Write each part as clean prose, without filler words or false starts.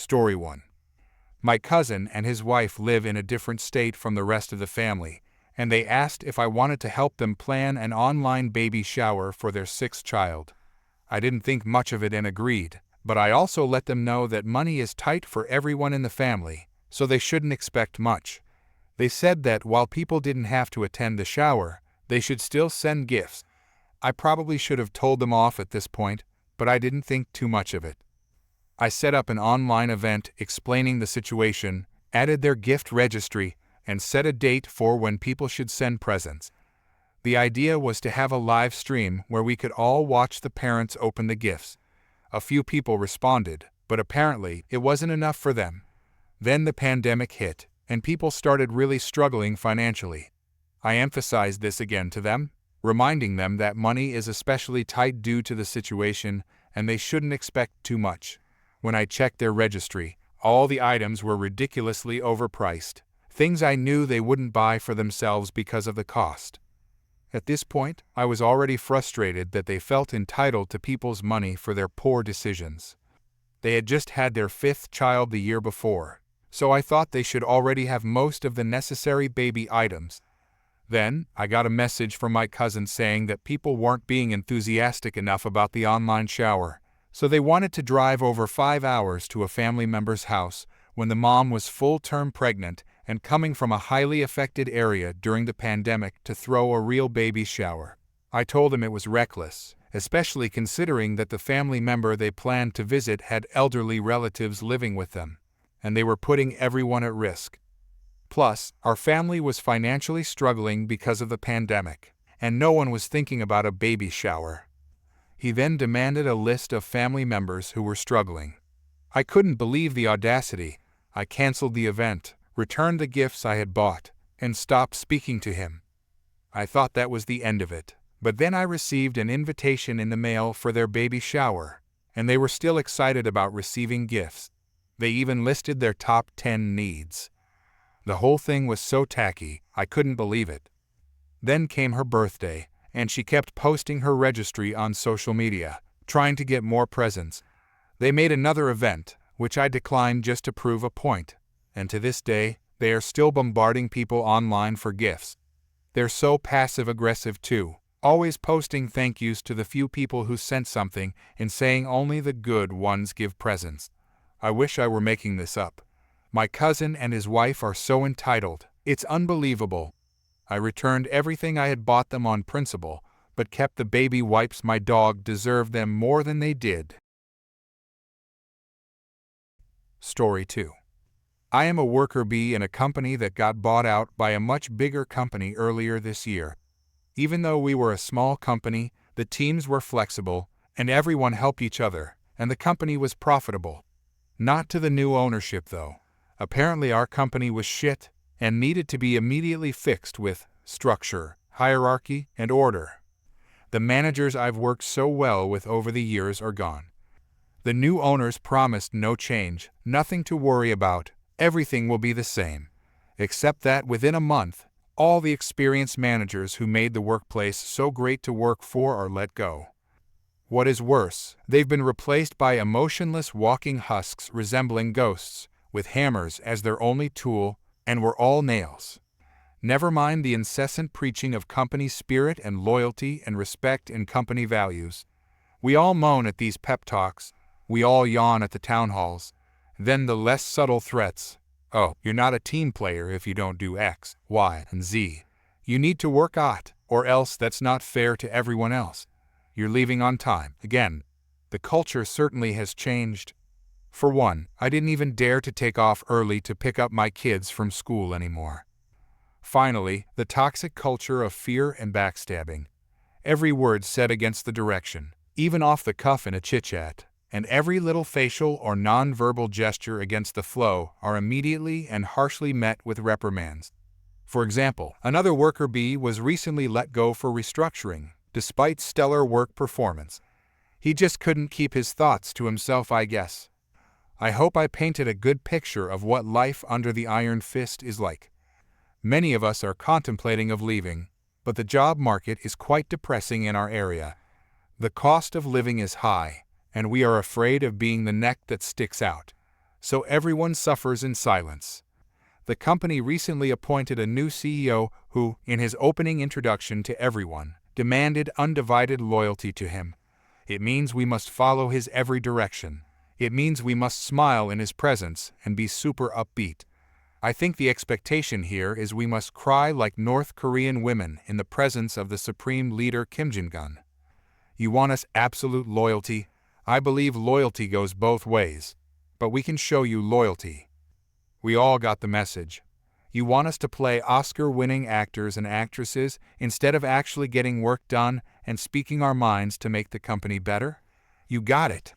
Story 1. My cousin and his wife live in a different state from the rest of the family, and they asked if I wanted to help them plan an online baby shower for their sixth child. I didn't think much of it and agreed, but I also let them know that money is tight for everyone in the family, so they shouldn't expect much. They said that while people didn't have to attend the shower, they should still send gifts. I probably should have told them off at this point, but I didn't think too much of it. I set up an online event explaining the situation, added their gift registry, and set a date for when people should send presents. The idea was to have a live stream where we could all watch the parents open the gifts. A few people responded, but apparently it wasn't enough for them. Then the pandemic hit, and people started really struggling financially. I emphasized this again to them, reminding them that money is especially tight due to the situation and they shouldn't expect too much. When I checked their registry, all the items were ridiculously overpriced, things I knew they wouldn't buy for themselves because of the cost. At this point, I was already frustrated that they felt entitled to people's money for their poor decisions. They had just had their fifth child the year before, so I thought they should already have most of the necessary baby items. Then, I got a message from my cousin saying that people weren't being enthusiastic enough about the online shower, so they wanted to drive over 5 hours to a family member's house when the mom was full-term pregnant and coming from a highly affected area during the pandemic to throw a real baby shower. I told them it was reckless, especially considering that the family member they planned to visit had elderly relatives living with them, and they were putting everyone at risk. Plus, our family was financially struggling because of the pandemic, and no one was thinking about a baby shower. He then demanded a list of family members who were struggling. I couldn't believe the audacity. I canceled the event, returned the gifts I had bought, and stopped speaking to him. I thought that was the end of it, but then I received an invitation in the mail for their baby shower, and they were still excited about receiving gifts. They even listed their top 10 needs. The whole thing was so tacky, I couldn't believe it. Then came her birthday, and she kept posting her registry on social media, trying to get more presents. They made another event, which I declined just to prove a point, and to this day, they are still bombarding people online for gifts. They're so passive-aggressive too, always posting thank yous to the few people who sent something and saying only the good ones give presents. I wish I were making this up. My cousin and his wife are so entitled, it's unbelievable. I returned everything I had bought them on principle, but kept the baby wipes. My dog deserved them more than they did. Story 2. I am a worker bee in a company that got bought out by a much bigger company earlier this year. Even though we were a small company, the teams were flexible, and everyone helped each other, and the company was profitable. Not to the new ownership though. Apparently our company was shit, and needed to be immediately fixed with structure, hierarchy, and order. The managers I've worked so well with over the years are gone. The new owners promised no change, nothing to worry about, everything will be the same. Except that within a month, all the experienced managers who made the workplace so great to work for are let go. What is worse, they've been replaced by emotionless walking husks resembling ghosts, with hammers as their only tool, and we're all nails. Never mind the incessant preaching of company spirit and loyalty and respect in company values. We all moan at these pep talks, we all yawn at the town halls. Then the less subtle threats. Oh, you're not a team player if you don't do X, Y, and Z. You need to work out, or else that's not fair to everyone else. You're leaving on time. Again, the culture certainly has changed. For one, I didn't even dare to take off early to pick up my kids from school anymore. Finally, the toxic culture of fear and backstabbing. Every word said against the direction, even off the cuff in a chit-chat, and every little facial or non-verbal gesture against the flow are immediately and harshly met with reprimands. For example, another worker bee was recently let go for restructuring, despite stellar work performance. He just couldn't keep his thoughts to himself, I guess. I hope I painted a good picture of what life under the iron fist is like. Many of us are contemplating of leaving, but the job market is quite depressing in our area. The cost of living is high, and we are afraid of being the neck that sticks out. so everyone suffers in silence. The company recently appointed a new CEO who, in his opening introduction to everyone, demanded undivided loyalty to him. It means we must follow his every direction. It means we must smile in his presence and be super upbeat. I think the expectation here is we must cry like North Korean women in the presence of the supreme leader Kim Jong-un. You want us absolute loyalty? I believe loyalty goes both ways. But we can show you loyalty. We all got the message. You want us to play Oscar-winning actors and actresses instead of actually getting work done and speaking our minds to make the company better? You got it.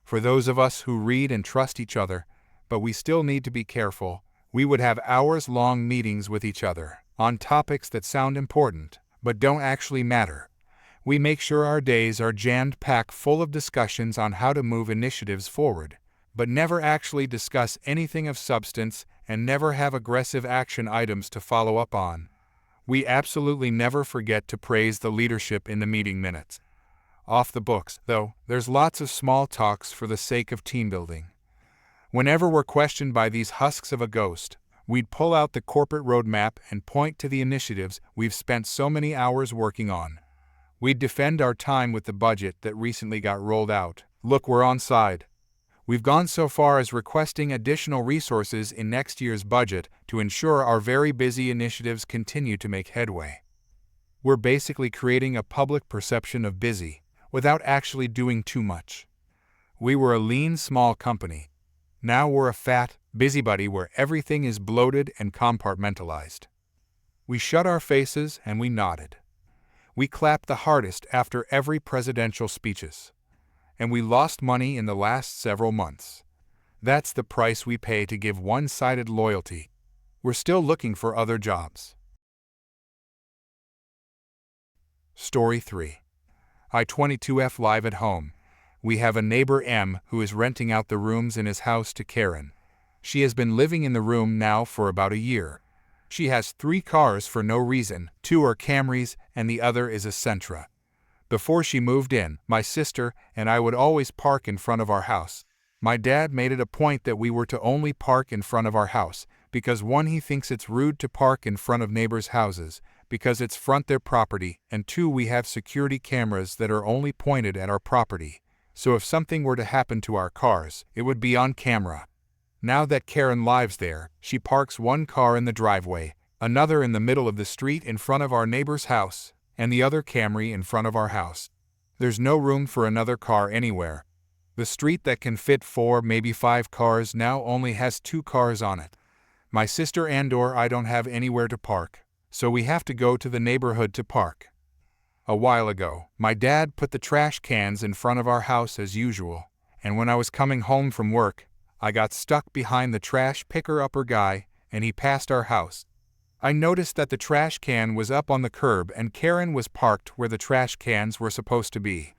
For those of us who read and trust each other, but we still need to be careful, we would have hours-long meetings with each other on topics that sound important, but don't actually matter. We make sure our days are jammed-packed full of discussions on how to move initiatives forward, but never actually discuss anything of substance and never have aggressive action items to follow up on. We absolutely never forget to praise the leadership in the meeting minutes. Off the books, though, there's lots of small talks for the sake of team building. Whenever we're questioned by these husks of a ghost, we'd pull out the corporate roadmap and point to the initiatives we've spent so many hours working on. We'd defend our time with the budget that recently got rolled out. Look, we're on side. We've gone so far as requesting additional resources in next year's budget to ensure our very busy initiatives continue to make headway. We're basically creating a public perception of busy, without actually doing too much. We were a lean, small company. Now we're a fat, busybody where everything is bloated and compartmentalized. We shut our faces and we nodded. We clapped the hardest after every presidential speeches. And we lost money in the last several months. That's the price we pay to give one-sided loyalty. We're still looking for other jobs. Story 3. I-22F live at home. We have a neighbor M who is renting out the rooms in his house to Karen. She has been living in the room now for about a year. She has 3 cars for no reason, 2 are Camrys and the other is a Sentra. Before she moved in, my sister and I would always park in front of our house. My dad made it a point that we were to only park in front of our house, because 1, he thinks it's rude to park in front of neighbors' houses, because it's front their property, and 2, we have security cameras that are only pointed at our property. So if something were to happen to our cars, it would be on camera. Now that Karen lives there, she parks 1 car in the driveway, another in the middle of the street in front of our neighbor's house, and the other Camry in front of our house. There's no room for another car anywhere. The street that can fit 4, maybe 5 cars now only has 2 cars on it. My sister and/or I don't have anywhere to park, so we have to go to the neighborhood to park. A while ago, my dad put the trash cans in front of our house as usual, and when I was coming home from work, I got stuck behind the trash picker-upper guy, and he passed our house. I noticed that the trash can was up on the curb and Karen was parked where the trash cans were supposed to be.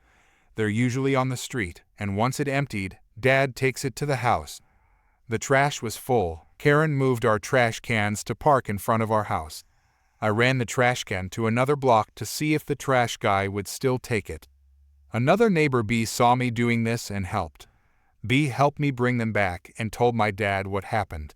They're usually on the street, and once it emptied, Dad takes it to the house. The trash was full. Karen moved our trash cans to park in front of our house. I ran the trash can to another block to see if the trash guy would still take it. Another neighbor B saw me doing this and helped. B helped me bring them back and told my dad what happened.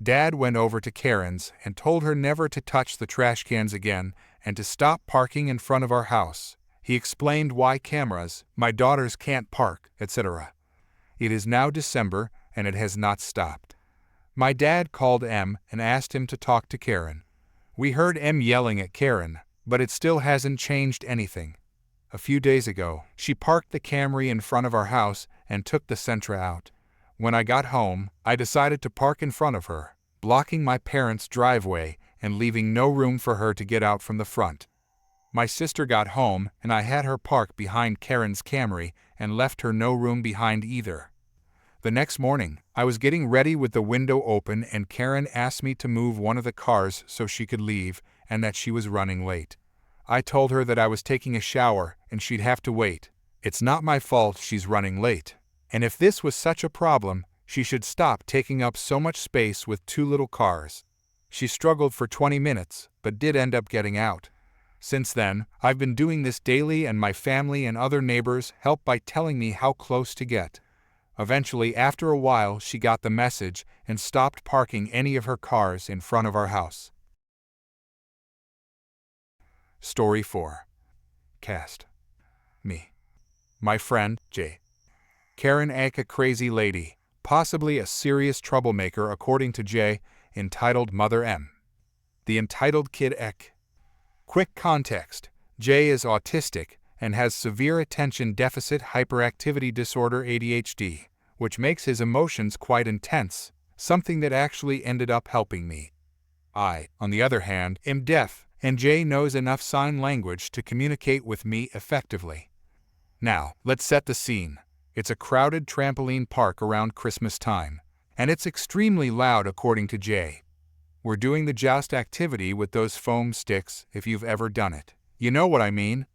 Dad went over to Karen's and told her never to touch the trash cans again and to stop parking in front of our house. He explained why cameras, my daughters can't park, etc. It is now December and it has not stopped. My dad called M and asked him to talk to Karen. We heard M yelling at Karen, but it still hasn't changed anything. A few days ago, she parked the Camry in front of our house and took the Sentra out. When I got home, I decided to park in front of her, blocking my parents' driveway and leaving no room for her to get out from the front. My sister got home and I had her park behind Karen's Camry and left her no room behind either. The next morning, I was getting ready with the window open and Karen asked me to move one of the cars so she could leave and that she was running late. I told her that I was taking a shower and she'd have to wait. It's not my fault she's running late. And if this was such a problem, she should stop taking up so much space with 2 little cars. She struggled for 20 minutes, but did end up getting out. Since then, I've been doing this daily and my family and other neighbors help by telling me how close to get. Eventually, after a while, she got the message and stopped parking any of her cars in front of our house. Story 4. Cast. Me. My friend, J. Karen Ek, a crazy lady, possibly a serious troublemaker according to J, entitled Mother M. The entitled kid Ek. Quick context. J is autistic and has severe attention deficit hyperactivity disorder ADHD, which makes his emotions quite intense, something that actually ended up helping me. I, on the other hand, am deaf, and J knows enough sign language to communicate with me effectively. Now, let's set the scene. It's a crowded trampoline park around Christmas time, and it's extremely loud according to J. We're doing the joust activity with those foam sticks, if you've ever done it. You know what I mean?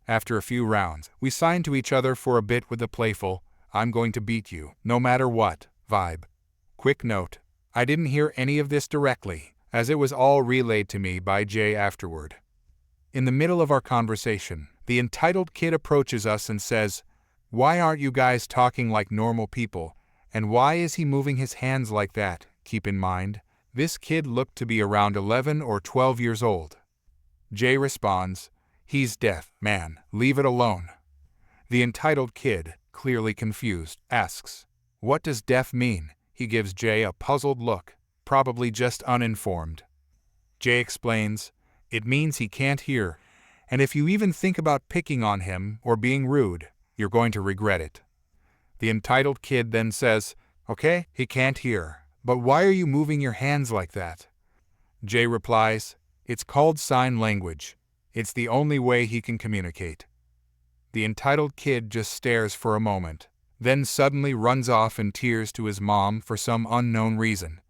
After a few rounds, we sign to each other for a bit with a playful, "I'm going to beat you, no matter what," vibe. Quick note, I didn't hear any of this directly, as it was all relayed to me by Jay afterward. In the middle of our conversation, the entitled kid approaches us and says, "Why aren't you guys talking like normal people? And why is he moving his hands like that?" Keep in mind, this kid looked to be around 11 or 12 years old. Jay responds, "He's deaf, man, leave it alone." The entitled kid, clearly confused, asks, "What does deaf mean?" He gives Jay a puzzled look, probably just uninformed. Jay explains, "It means he can't hear, and if you even think about picking on him or being rude, you're going to regret it." The entitled kid then says, "Okay, he can't hear, but why are you moving your hands like that?" Jay replies, "It's called sign language. It's the only way he can communicate." The entitled kid just stares for a moment, then suddenly runs off in tears to his mom for some unknown reason.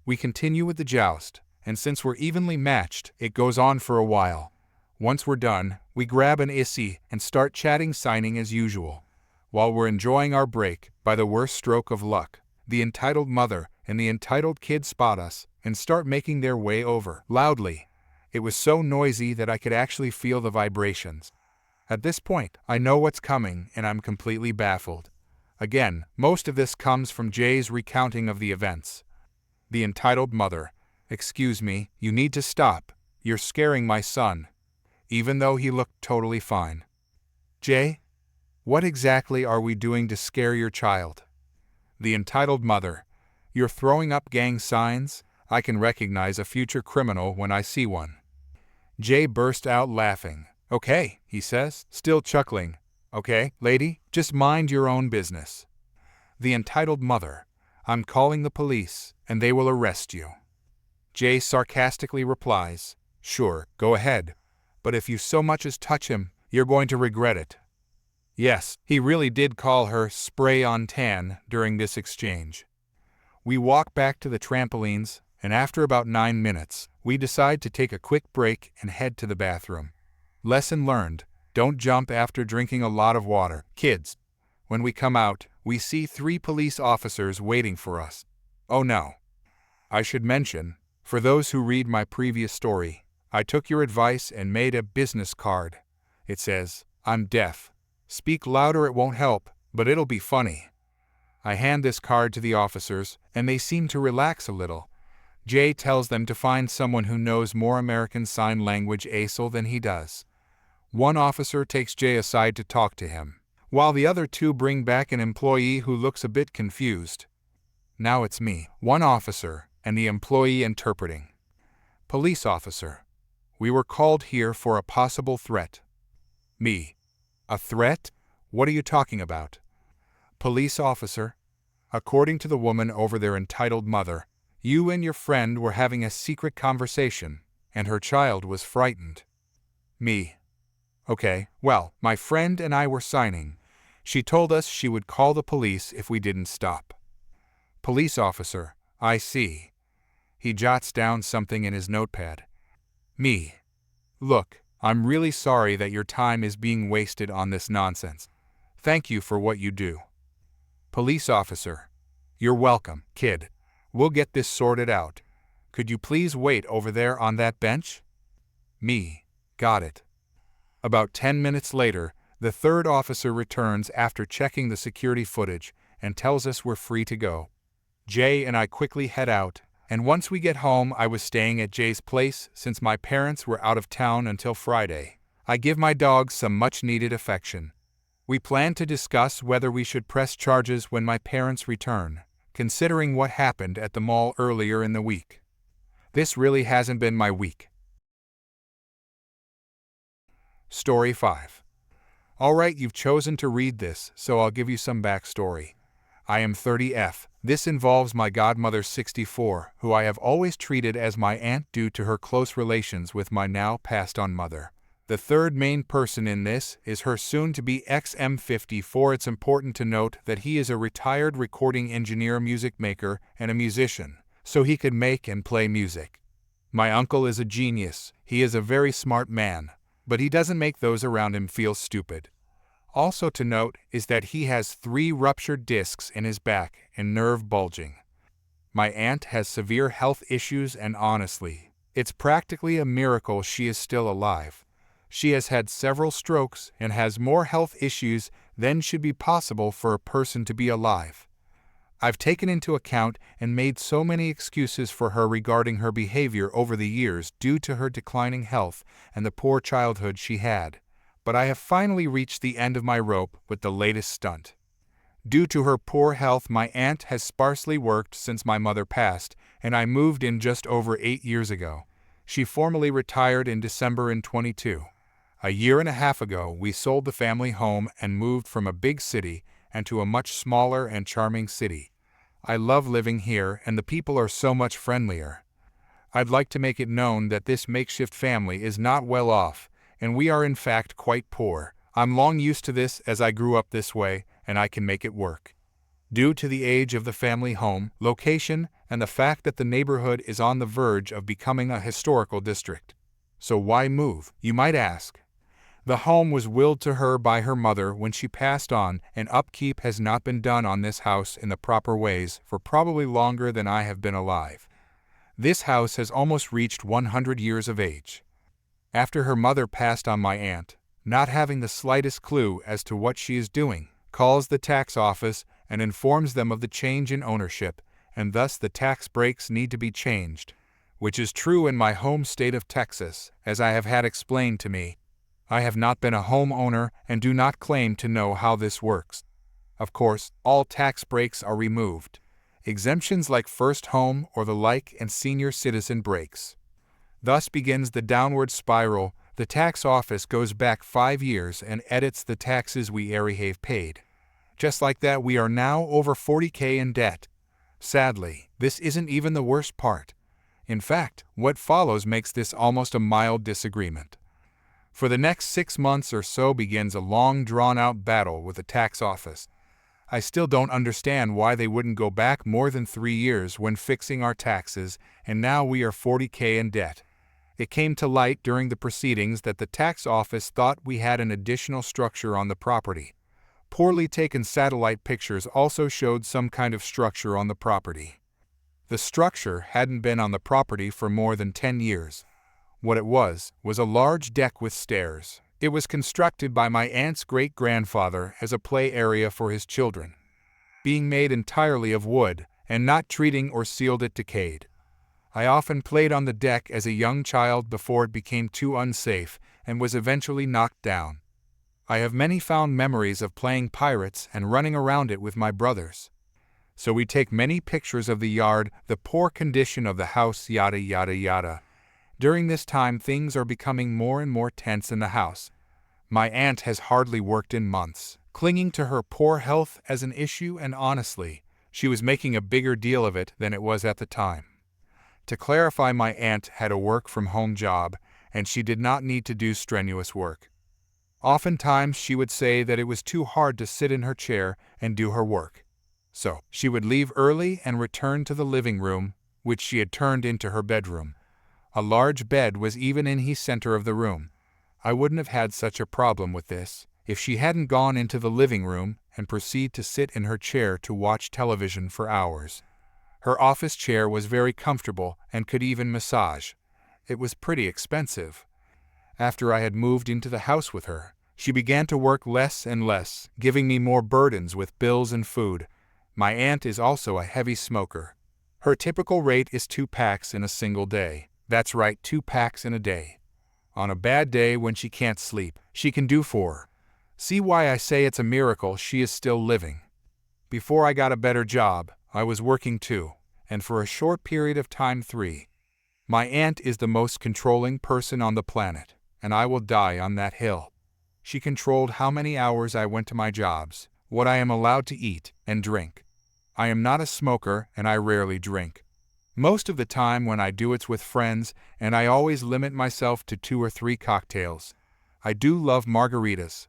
We continue with the joust, and since we're evenly matched, it goes on for a while. Once we're done, we grab an issy and start chatting signing as usual. While we're enjoying our break, by the worst stroke of luck, the entitled mother and the entitled kid spot us and start making their way over, loudly. It was so noisy that I could actually feel the vibrations. At this point, I know what's coming and I'm completely baffled. Again, most of this comes from Jay's recounting of the events. The entitled mother, "Excuse me, you need to stop. You're scaring my son," even though he looked totally fine. Jay, what exactly are we doing to scare your child? The entitled mother, "You're throwing up gang signs? I can recognize a future criminal when I see one." Jay burst out laughing. "Okay," he says, still chuckling. "Okay, lady, just mind your own business." The entitled mother, "I'm calling the police, and they will arrest you." Jay sarcastically replies, "Sure, go ahead. But if you so much as touch him, you're going to regret it." Yes, he really did call her spray on tan during this exchange. We walk back to the trampolines, and after about 9 minutes, we decide to take a quick break and head to the bathroom. Lesson learned, don't jump after drinking a lot of water, kids. When we come out, we see 3 police officers waiting for us. Oh no. I should mention, for those who read my previous story, I took your advice and made a business card. It says, "I'm deaf. Speak louder, it won't help, but it'll be funny." I hand this card to the officers, and they seem to relax a little. Jay tells them to find someone who knows more American Sign Language ASL than he does. One officer takes Jay aside to talk to him, while the other 2 bring back an employee who looks a bit confused. Now it's me, one officer, and the employee interpreting. Police officer, "We were called here for a possible threat." Me, "A threat? What are you talking about?" Police officer, "According to the woman over their entitled mother, you and your friend were having a secret conversation, and her child was frightened." Me, "Okay, well, my friend and I were signing. She told us she would call the police if we didn't stop." Police officer, "I see." He jots down something in his notepad. Me, "Look, I'm really sorry that your time is being wasted on this nonsense. Thank you for what you do." Police officer, "You're welcome, kid. We'll get this sorted out. Could you please wait over there on that bench?" Me, "Got it." About 10 minutes later, the 3rd officer returns after checking the security footage and tells us we're free to go. Jay and I quickly head out, and once we get home, I was staying at Jay's place since my parents were out of town until Friday. I give my dog some much-needed affection. We plan to discuss whether we should press charges when my parents return, considering what happened at the mall earlier in the week. This really hasn't been my week. Story 5. Alright, you've chosen to read this, so I'll give you some backstory. I am 30F. This involves my godmother 64, who I have always treated as my aunt due to her close relations with my now passed-on mother. The third main person in this is her soon-to-be XM54. It's important to note that he is a retired recording engineer, music maker, and a musician, so he could make and play music. My uncle is a genius. He is a very smart man, but he doesn't make those around him feel stupid. Also to note is that he has 3 ruptured discs in his back and nerve bulging. My aunt has severe health issues, and honestly, it's practically a miracle she is still alive. She has had several strokes and has more health issues than should be possible for a person to be alive. I've taken into account and made so many excuses for her regarding her behavior over the years due to her declining health and the poor childhood she had. But I have finally reached the end of my rope with the latest stunt. Due to her poor health, my aunt has sparsely worked since my mother passed, and I moved in just over 8 years ago. She formally retired in December in 22. A year and a half ago, we sold the family home and moved from a big city and to a much smaller and charming city. I love living here, and the people are so much friendlier. I'd like to make it known that this makeshift family is not well off, and we are in fact quite poor. I'm long used to this as I grew up this way, and I can make it work. Due to the age of the family home, location, and the fact that the neighborhood is on the verge of becoming a historical district. So why move, you might ask? The home was willed to her by her mother when she passed on, and upkeep has not been done on this house in the proper ways for probably longer than I have been alive. This house has almost reached 100 years of age. After her mother passed on, my aunt, not having the slightest clue as to what she is doing, calls the tax office and informs them of the change in ownership, and thus the tax breaks need to be changed, which is true in my home state of Texas, as I have had explained to me. I have not been a homeowner and do not claim to know how this works. Of course, all tax breaks are removed. Exemptions like first home or the like and senior citizen breaks. Thus begins the downward spiral. The tax office goes back 5 years and edits the taxes we have paid. Just like that, we are now over $40,000 in debt. Sadly, this isn't even the worst part. In fact, what follows makes this almost a mild disagreement. For the next 6 months or so begins a long drawn-out battle with the tax office. I still don't understand why they wouldn't go back more than 3 years when fixing our taxes, and now we are $40,000 in debt. It came to light during the proceedings that the tax office thought we had an additional structure on the property. Poorly taken satellite pictures also showed some kind of structure on the property. The structure hadn't been on the property for more than 10 years. What it was a large deck with stairs. It was constructed by my aunt's great-grandfather as a play area for his children, being made entirely of wood and not treating or sealed it decayed. I often played on the deck as a young child before it became too unsafe and was eventually knocked down. I have many fond memories of playing pirates and running around it with my brothers. So we take many pictures of the yard, the poor condition of the house, yada yada yada. During this time, things are becoming more and more tense in the house. My aunt has hardly worked in months, clinging to her poor health as an issue, and honestly, she was making a bigger deal of it than it was at the time. To clarify, my aunt had a work-from-home job, and she did not need to do strenuous work. Oftentimes, she would say that it was too hard to sit in her chair and do her work. So, she would leave early and return to the living room, which she had turned into her bedroom. A large bed was even in the center of the room. I wouldn't have had such a problem with this if she hadn't gone into the living room and proceeded to sit in her chair to watch television for hours. Her office chair was very comfortable and could even massage. It was pretty expensive. After I had moved into the house with her, she began to work less and less, giving me more burdens with bills and food. My aunt is also a heavy smoker. Her typical rate is 2 packs in a single day. That's right, 2 packs in a day. On a bad day when she can't sleep, she can do 4. See why I say it's a miracle she is still living. Before I got a better job, I was working 2, and for a short period of time 3. My aunt is the most controlling person on the planet, and I will die on that hill. She controlled how many hours I went to my jobs, what I am allowed to eat and drink. I am not a smoker and I rarely drink. Most of the time when I do it's with friends, and I always limit myself to 2 or 3 cocktails. I do love margaritas.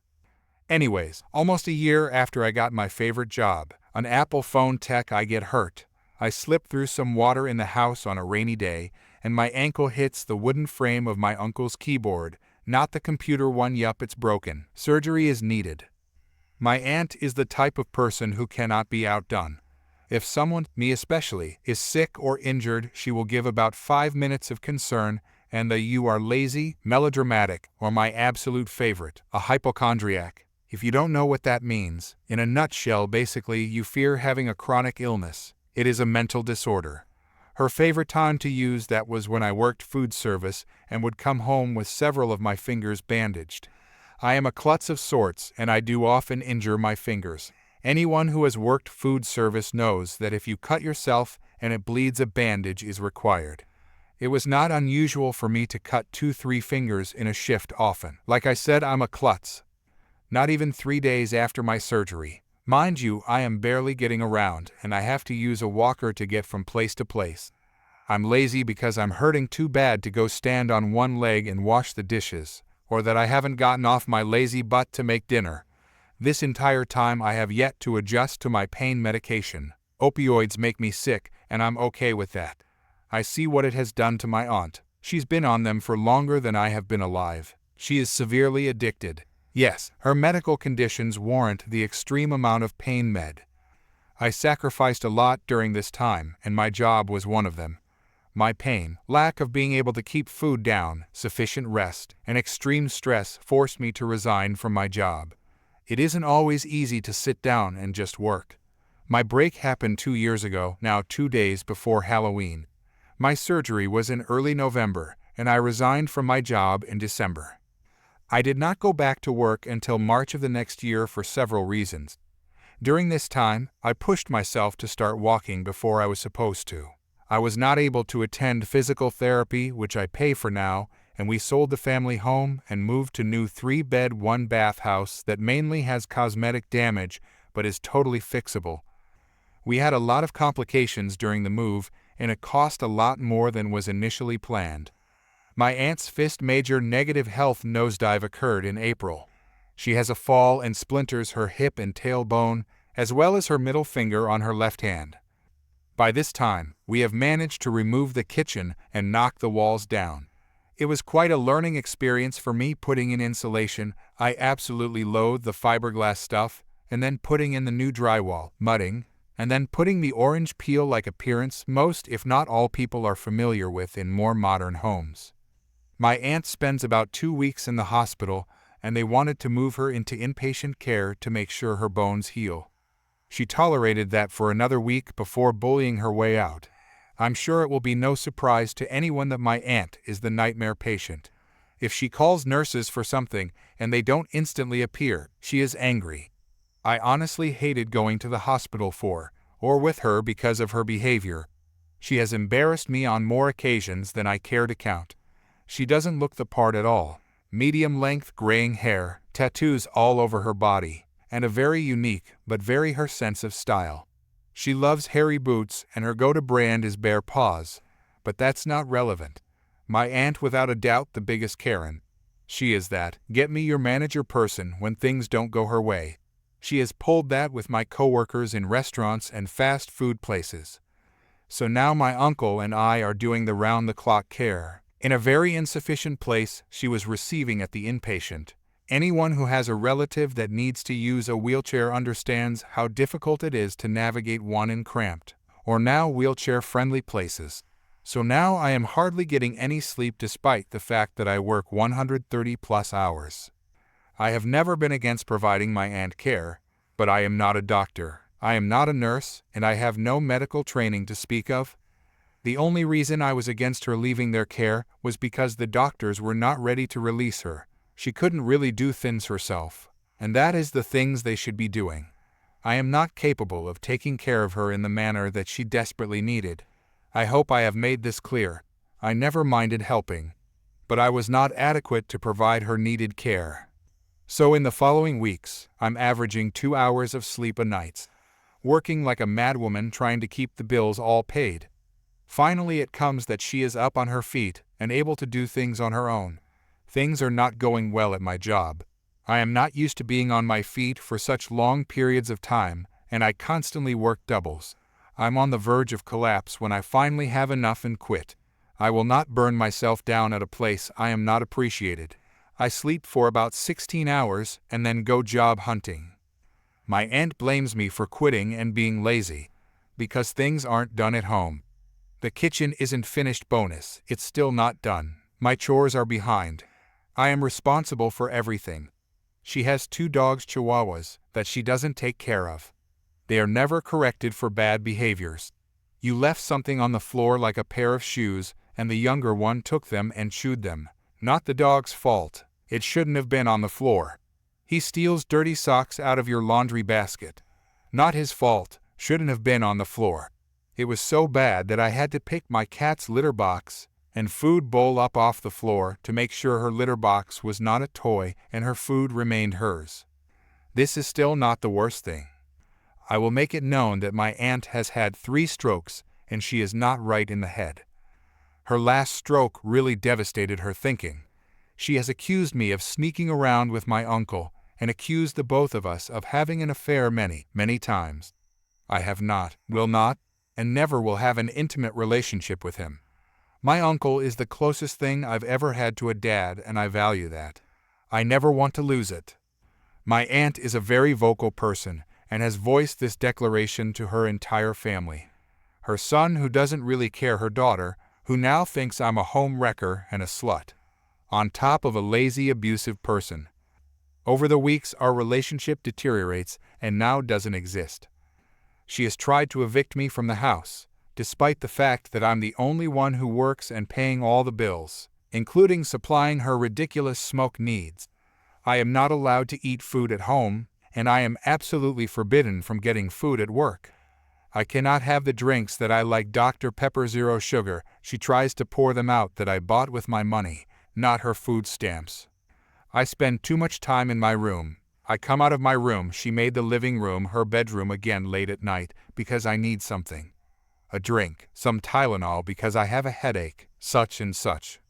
Anyways, almost a year after I got my favorite job, an Apple phone tech, I get hurt. I slip through some water in the house on a rainy day, and my ankle hits the wooden frame of my uncle's keyboard, not the computer one. Yup, it's broken. Surgery is needed. My aunt is the type of person who cannot be outdone. If someone, me especially, is sick or injured, she will give about 5 minutes of concern, and the "you are lazy," melodramatic, or my absolute favorite, a hypochondriac. If you don't know what that means, in a nutshell, basically you fear having a chronic illness. It is a mental disorder. Her favorite time to use that was when I worked food service and would come home with several of my fingers bandaged. I am a klutz of sorts, and I do often injure my fingers. Anyone who has worked food service knows that if you cut yourself and it bleeds, a bandage is required. It was not unusual for me to cut 2-3 fingers in a shift often. Like I said, I'm a klutz. Not even 3 days after my surgery. Mind you, I am barely getting around, and I have to use a walker to get from place to place. I'm lazy because I'm hurting too bad to go stand on one leg and wash the dishes, or that I haven't gotten off my lazy butt to make dinner. This entire time I have yet to adjust to my pain medication. Opioids make me sick, and I'm okay with that. I see what it has done to my aunt. She's been on them for longer than I have been alive. She is severely addicted. Yes, her medical conditions warrant the extreme amount of pain med. I sacrificed a lot during this time, and my job was one of them. My pain, lack of being able to keep food down, sufficient rest, and extreme stress forced me to resign from my job. It isn't always easy to sit down and just work. My break happened 2 years ago, now 2 days before Halloween. My surgery was in early November, and I resigned from my job in December. I did not go back to work until March of the next year for several reasons. During this time, I pushed myself to start walking before I was supposed to. I was not able to attend physical therapy, which I pay for now, and we sold the family home and moved to new 3-bed, 1-bath house that mainly has cosmetic damage but is totally fixable. We had a lot of complications during the move, and it cost a lot more than was initially planned. My aunt's fifth major negative health nosedive occurred in April. She has a fall and splinters her hip and tailbone, as well as her middle finger on her left hand. By this time, we have managed to remove the kitchen and knock the walls down. It was quite a learning experience for me putting in insulation. I absolutely loathe the fiberglass stuff, and then putting in the new drywall, mudding, and then putting the orange peel-like appearance most, if not all, people are familiar with in more modern homes. My aunt spends about 2 weeks in the hospital, and they wanted to move her into inpatient care to make sure her bones heal. She tolerated that for another week before bullying her way out. I'm sure it will be no surprise to anyone that my aunt is the nightmare patient. If she calls nurses for something and they don't instantly appear, she is angry. I honestly hated going to the hospital for, or with her because of her behavior. She has embarrassed me on more occasions than I care to count. She doesn't look the part at all. Medium-length graying hair, tattoos all over her body, and a very unique but very her sense of style. She loves hairy boots, and her go-to brand is Bare Paws, but that's not relevant. My aunt, without a doubt, the biggest Karen. She is that get me your manager person when things don't go her way. She has pulled that with my coworkers in restaurants and fast food places. So now my uncle and I are doing the round-the-clock care. In a very insufficient place she was receiving at the inpatient. Anyone who has a relative that needs to use a wheelchair understands how difficult it is to navigate one in cramped, or now wheelchair-friendly places. So now I am hardly getting any sleep despite the fact that I work 130+ hours. I have never been against providing my aunt care, but I am not a doctor. I am not a nurse, and I have no medical training to speak of. The only reason I was against her leaving their care was because the doctors were not ready to release her. She couldn't really do things herself, and that is the things they should be doing. I am not capable of taking care of her in the manner that she desperately needed. I hope I have made this clear. I never minded helping, but I was not adequate to provide her needed care. So in the following weeks, I'm averaging 2 hours of sleep a night, working like a madwoman trying to keep the bills all paid. Finally it comes that she is up on her feet and able to do things on her own. Things are not going well at my job. I am not used to being on my feet for such long periods of time, and I constantly work doubles. I'm on the verge of collapse when I finally have enough and quit. I will not burn myself down at a place I am not appreciated. I sleep for about 16 hours and then go job hunting. My aunt blames me for quitting and being lazy, because things aren't done at home. The kitchen isn't finished bonus, it's still not done. My chores are behind. I am responsible for everything. She has 2 dogs chihuahuas that she doesn't take care of. They are never corrected for bad behaviors. You left something on the floor like a pair of shoes, and the younger one took them and chewed them. Not the dog's fault. It shouldn't have been on the floor. He steals dirty socks out of your laundry basket. Not his fault. Shouldn't have been on the floor. It was so bad that I had to pick my cat's litter box and food bowl up off the floor to make sure her litter box was not a toy and her food remained hers. This is still not the worst thing. I will make it known that my aunt has had 3 strokes and she is not right in the head. Her last stroke really devastated her thinking. She has accused me of sneaking around with my uncle and accused the both of us of having an affair many, many times. I have not, will not, and never will have an intimate relationship with him. My uncle is the closest thing I've ever had to a dad, and I value that. I never want to lose it. My aunt is a very vocal person and has voiced this declaration to her entire family. Her son, who doesn't really care, her daughter, who now thinks I'm a home wrecker and a slut, on top of a lazy, abusive person. Over the weeks, our relationship deteriorates and now doesn't exist. She has tried to evict me from the house, despite the fact that I'm the only one who works and paying all the bills, including supplying her ridiculous smoke needs. I am not allowed to eat food at home, and I am absolutely forbidden from getting food at work. I cannot have the drinks that I like, Dr. Pepper Zero Sugar. She tries to pour them out that I bought with my money, not her food stamps. I spend too much time in my room. I come out of my room. She made the living room her bedroom again late at night because I need something. A drink, some Tylenol because I have a headache, such and such.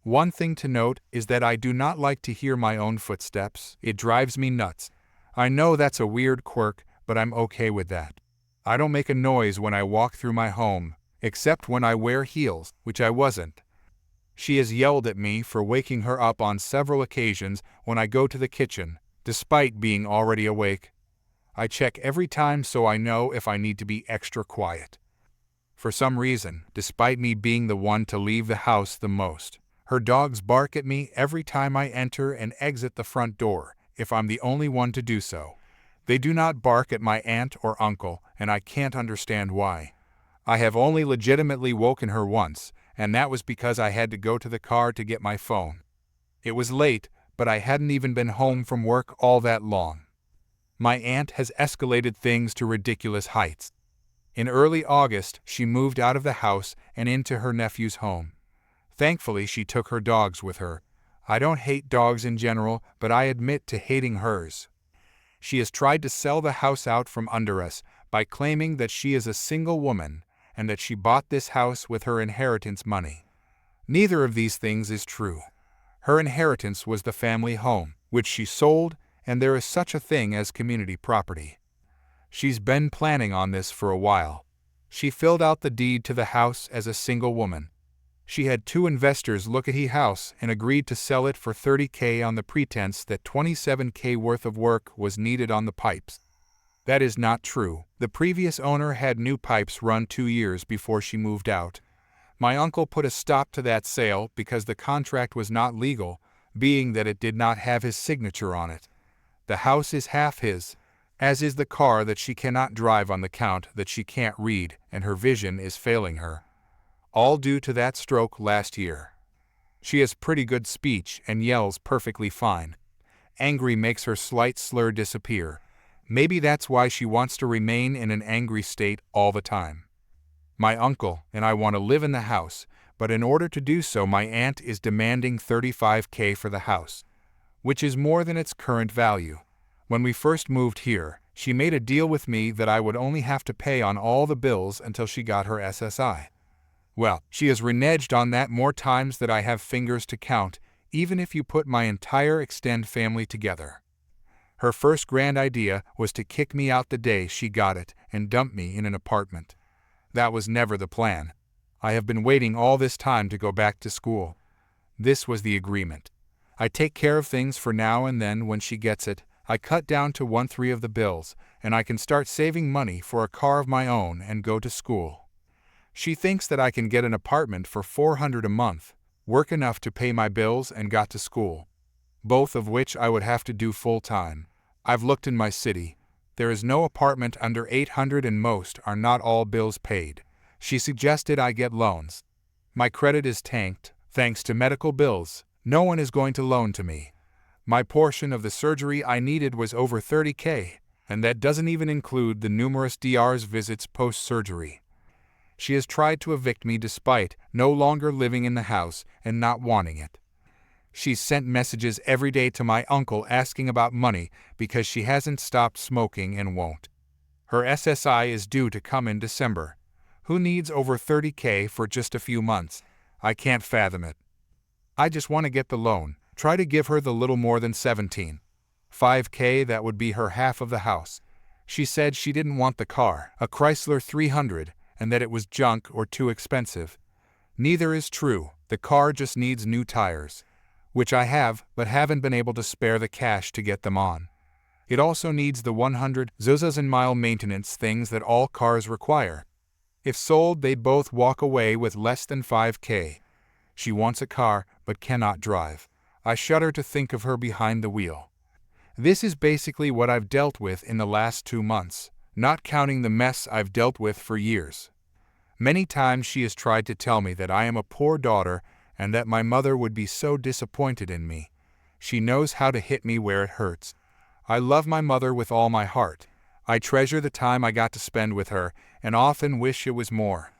One thing to note is that I do not like to hear my own footsteps. It drives me nuts. I know that's a weird quirk, but I'm okay with that. I don't make a noise when I walk through my home, except when I wear heels, which I wasn't. She has yelled at me for waking her up on several occasions when I go to the kitchen, despite being already awake. I check every time so I know if I need to be extra quiet. For some reason, despite me being the one to leave the house the most, her dogs bark at me every time I enter and exit the front door, if I'm the only one to do so. They do not bark at my aunt or uncle, and I can't understand why. I have only legitimately woken her once, and that was because I had to go to the car to get my phone. It was late, but I hadn't even been home from work all that long. My aunt has escalated things to ridiculous heights. In early August, she moved out of the house and into her nephew's home. Thankfully, she took her dogs with her. I don't hate dogs in general, but I admit to hating hers. She has tried to sell the house out from under us by claiming that she is a single woman and that she bought this house with her inheritance money. Neither of these things is true. Her inheritance was the family home, which she sold, and there is such a thing as community property. She's been planning on this for a while. She filled out the deed to the house as a single woman. She had 2 investors look at the house and agreed to sell it for $30,000 on the pretense that $27,000 worth of work was needed on the pipes. That is not true. The previous owner had new pipes run 2 years before she moved out. My uncle put a stop to that sale because the contract was not legal, being that it did not have his signature on it. The house is half his, as is the car that she cannot drive on the count that she can't read and her vision is failing her. All due to that stroke last year. She has pretty good speech and yells perfectly fine. Angry makes her slight slur disappear. Maybe that's why she wants to remain in an angry state all the time. My uncle and I want to live in the house, but in order to do so my aunt is demanding $35,000 for the house, which is more than its current value. When we first moved here, she made a deal with me that I would only have to pay on all the bills until she got her SSI. Well, she has reneged on that more times than I have fingers to count, even if you put my entire extended family together. Her first grand idea was to kick me out the day she got it and dump me in an apartment. That was never the plan. I have been waiting all this time to go back to school. This was the agreement. I take care of things for now and then when she gets it, I cut down to 1/3 of the bills, and I can start saving money for a car of my own and go to school. She thinks that I can get an apartment for $400 a month, work enough to pay my bills and got to school. Both of which I would have to do full-time. I've looked in my city. There is no apartment under $800 and most are not all bills paid. She suggested I get loans. My credit is tanked, thanks to medical bills. No one is going to loan to me. My portion of the surgery I needed was over $30,000, and that doesn't even include the numerous DR's visits post-surgery. She has tried to evict me despite no longer living in the house and not wanting it. She's sent messages every day to my uncle asking about money because she hasn't stopped smoking and won't. Her SSI is due to come in December. Who needs over $30,000 for just a few months? I can't fathom it. I just want to get the loan, try to give her the little more than $17,500 that would be her half of the house. She said she didn't want the car, a Chrysler 300, and that it was junk or too expensive. Neither is true, the car just needs new tires, which I have but haven't been able to spare the cash to get them on. It also needs the 100,000 mile maintenance things that all cars require. If sold, they both walk away with less than $5,000. She wants a car but cannot drive. I shudder to think of her behind the wheel. This is basically what I've dealt with in the last 2 months, not counting the mess I've dealt with for years. Many times she has tried to tell me that I am a poor daughter and that my mother would be so disappointed in me. She knows how to hit me where it hurts. I love my mother with all my heart. I treasure the time I got to spend with her and often wish it was more.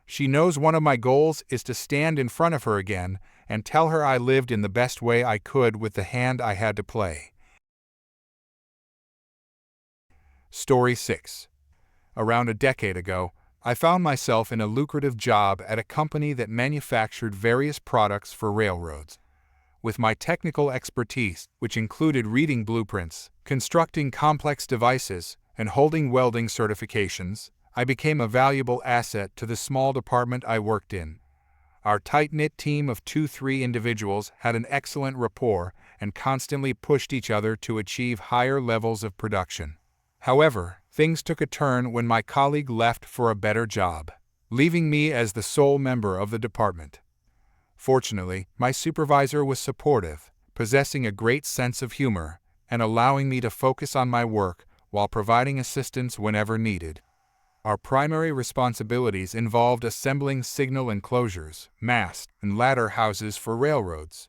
She knows one of my goals is to stand in front of her again and tell her I lived in the best way I could with the hand I had to play. Story 6. Around a decade ago, I found myself in a lucrative job at a company that manufactured various products for railroads. With my technical expertise, which included reading blueprints, constructing complex devices, and holding welding certifications, I became a valuable asset to the small department I worked in. Our tight-knit team of 2-3 individuals had an excellent rapport and constantly pushed each other to achieve higher levels of production. However, things took a turn when my colleague left for a better job, leaving me as the sole member of the department. Fortunately, my supervisor was supportive, possessing a great sense of humor, and allowing me to focus on my work while providing assistance whenever needed. Our primary responsibilities involved assembling signal enclosures, masts, and ladder houses for railroads.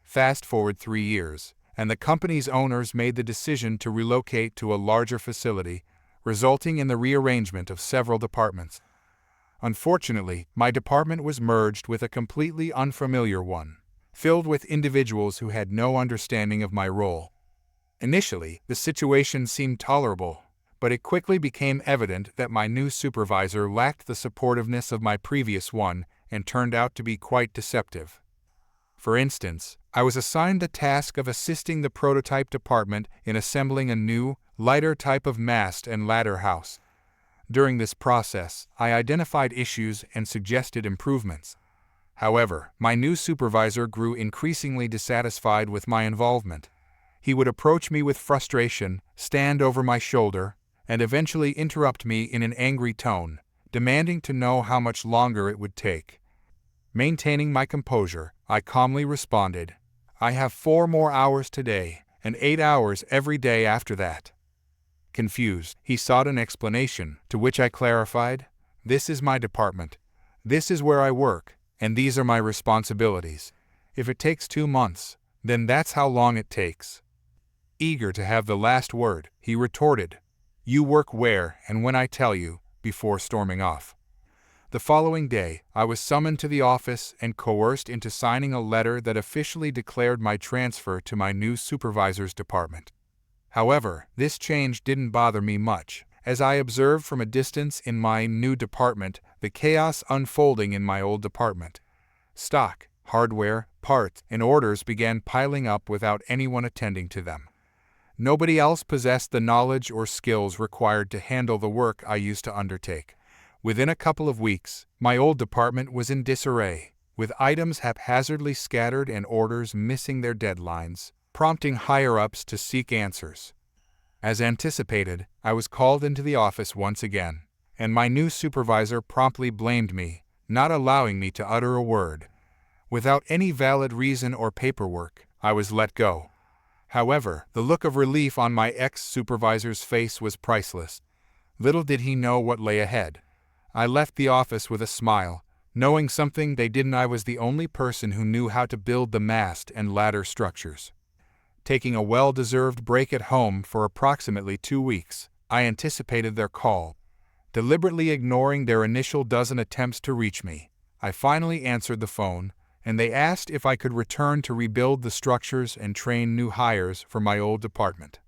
Fast forward 3 years, and the company's owners made the decision to relocate to a larger facility, resulting in the rearrangement of several departments. Unfortunately, my department was merged with a completely unfamiliar one, filled with individuals who had no understanding of my role. Initially, the situation seemed tolerable, but it quickly became evident that my new supervisor lacked the supportiveness of my previous one and turned out to be quite deceptive. For instance, I was assigned the task of assisting the prototype department in assembling a new, lighter type of mast and ladder house. During this process, I identified issues and suggested improvements. However, my new supervisor grew increasingly dissatisfied with my involvement. He would approach me with frustration, stand over my shoulder, and eventually interrupt me in an angry tone, demanding to know how much longer it would take. Maintaining my composure, I calmly responded, "I have 4 more hours today, and 8 hours every day after that." Confused, he sought an explanation, to which I clarified, "This is my department. This is where I work, and these are my responsibilities. If it takes 2 months, then that's how long it takes." Eager to have the last word, he retorted, "You work where and when I tell you," before storming off. The following day, I was summoned to the office and coerced into signing a letter that officially declared my transfer to my new supervisor's department. However, this change didn't bother me much, as I observed from a distance in my new department the chaos unfolding in my old department. Stock, hardware, parts, and orders began piling up without anyone attending to them. Nobody else possessed the knowledge or skills required to handle the work I used to undertake. Within a couple of weeks, my old department was in disarray, with items haphazardly scattered and orders missing their deadlines, prompting higher-ups to seek answers. As anticipated, I was called into the office once again, and my new supervisor promptly blamed me, not allowing me to utter a word. Without any valid reason or paperwork, I was let go. However, the look of relief on my ex-supervisor's face was priceless. Little did he know what lay ahead. I left the office with a smile, knowing something they didn't. I was the only person who knew how to build the mast and ladder structures. Taking a well-deserved break at home for approximately 2 weeks, I anticipated their call. Deliberately ignoring their initial dozen attempts to reach me, I finally answered the phone, and they asked if I could return to rebuild the structures and train new hires for my old department.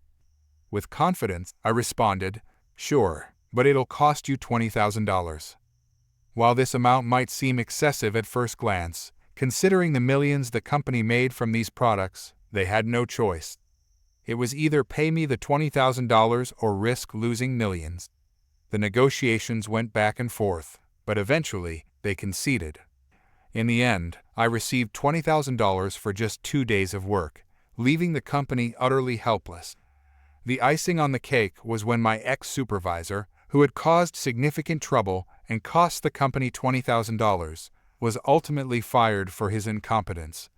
With confidence, I responded, "Sure, but it'll cost you $20,000. While this amount might seem excessive at first glance, considering the millions the company made from these products, they had no choice. It was either pay me the $20,000 or risk losing millions. The negotiations went back and forth, but eventually they conceded. In the end, I received $20,000 for just 2 days of work, leaving the company utterly helpless. The icing on the cake was when my ex-supervisor, who had caused significant trouble and cost the company $20,000, was ultimately fired for his incompetence.